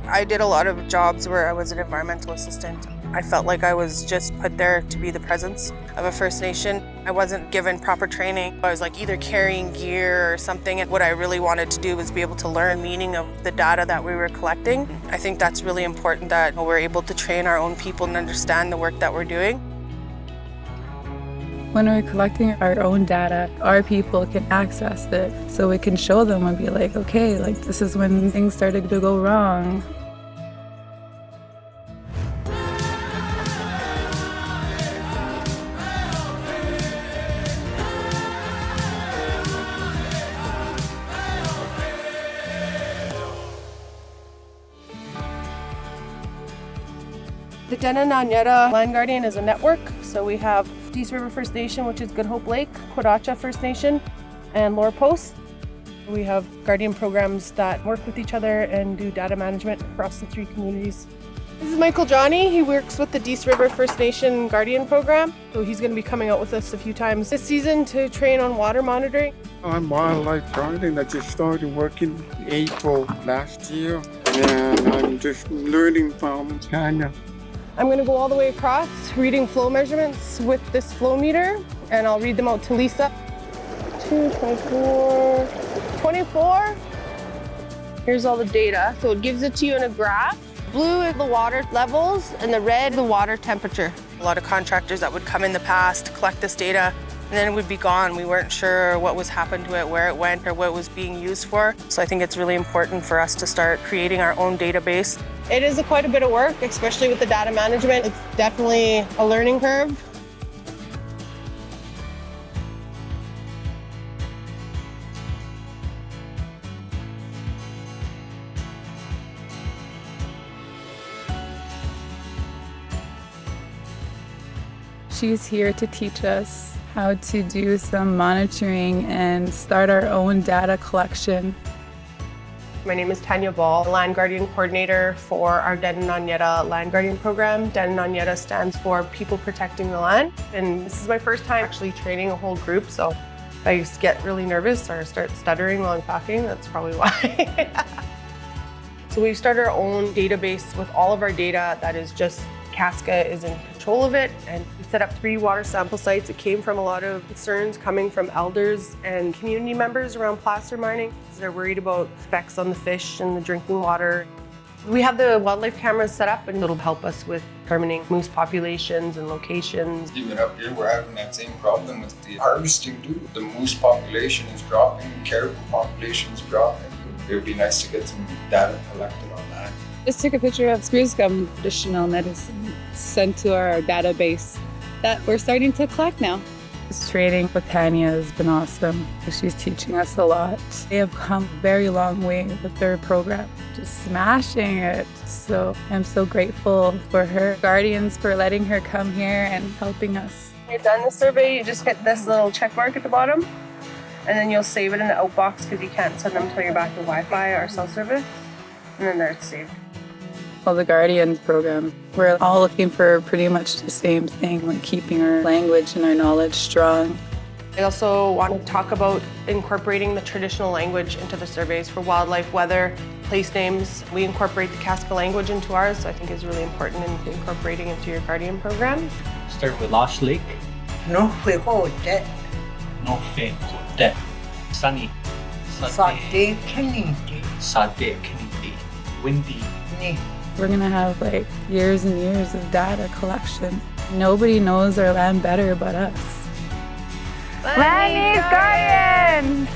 I did a lot of jobs where I was an environmental assistant. I felt like I was just put there to be the presence of a First Nation. I wasn't given proper training. I was like either carrying gear or something. And what I really wanted to do was be able to learn the meaning of the data that we were collecting. I think that's really important that we're able to train our own people and understand the work that we're doing. When we're collecting our own data, our people can access it so we can show them and be like, okay, like this is when things started to go wrong. The Nationhood Land Guardian is a network, so we have East River First Nation, which is Good Hope Lake, Quadacha First Nation, and Lower Post. We have guardian programs that work with each other and do data management across the three communities. This is Michael Johnny. He works with the East River First Nation Guardian Program, so he's going to be coming out with us a few times this season to train on water monitoring. I'm wildlife guardian. I just started working April last year, and I'm just learning from Tanya. I'm going to go all the way across, reading flow measurements with this flow meter, and I'll read them out to Lisa. 2, 24, 24. Here's all the data. So it gives it to you in a graph. Blue is the water levels, and the red, the water temperature. A lot of contractors that would come in the past, collect this data, and then it would be gone. We weren't sure what was happened to it, where it went, or what it was being used for. So I think it's really important for us to start creating our own database. It is quite a bit of work, especially with the data management. It's definitely a learning curve. She's here to teach us how to do some monitoring and start our own data collection. My name is Tanya Ball, Land Guardian Coordinator for our Nationhood Land Guardian Program. Nationhood stands for People Protecting the Land. And this is my first time actually training a whole group, so if I get really nervous or start stuttering while I'm talking, that's probably why. So we've started our own database with all of our data that is just Kaska is in control of it, and we set up 3 water sample sites. It came from a lot of concerns coming from elders and community members around placer mining. They're worried about specks on the fish and the drinking water. We have the wildlife cameras set up, and it'll help us with determining moose populations and locations. Even up here, we're having that same problem with the harvesting too. The moose population is dropping, caribou population is dropping. It would be nice to get some data collected on that. Just took a picture of spruce gum traditional medicine sent to our database that we're starting to collect now. This training with Tanya has been awesome. She's teaching us a lot. They have come a very long way with their program, just smashing it. So I'm so grateful for her guardians for letting her come here and helping us. When you're done the survey, you just hit this little check mark at the bottom, and then you'll save it in the outbox because you can't send them until you're back to Wi-Fi or cell service, and then there it's saved. Well, the Guardian program, we're all looking for pretty much the same thing, like keeping our language and our knowledge strong. I also want to talk about incorporating the traditional language into the surveys for wildlife, weather, place names. We incorporate the Kaska language into ours, so I think is really important in incorporating into your Guardian program. Start with Lost Lake. No fuego dead. No fin dead. Sunny. Sade Kennedy. Sade Kennedy. Windy. We're gonna have like years and years of data collection. Nobody knows our land better but us. Land Guardians!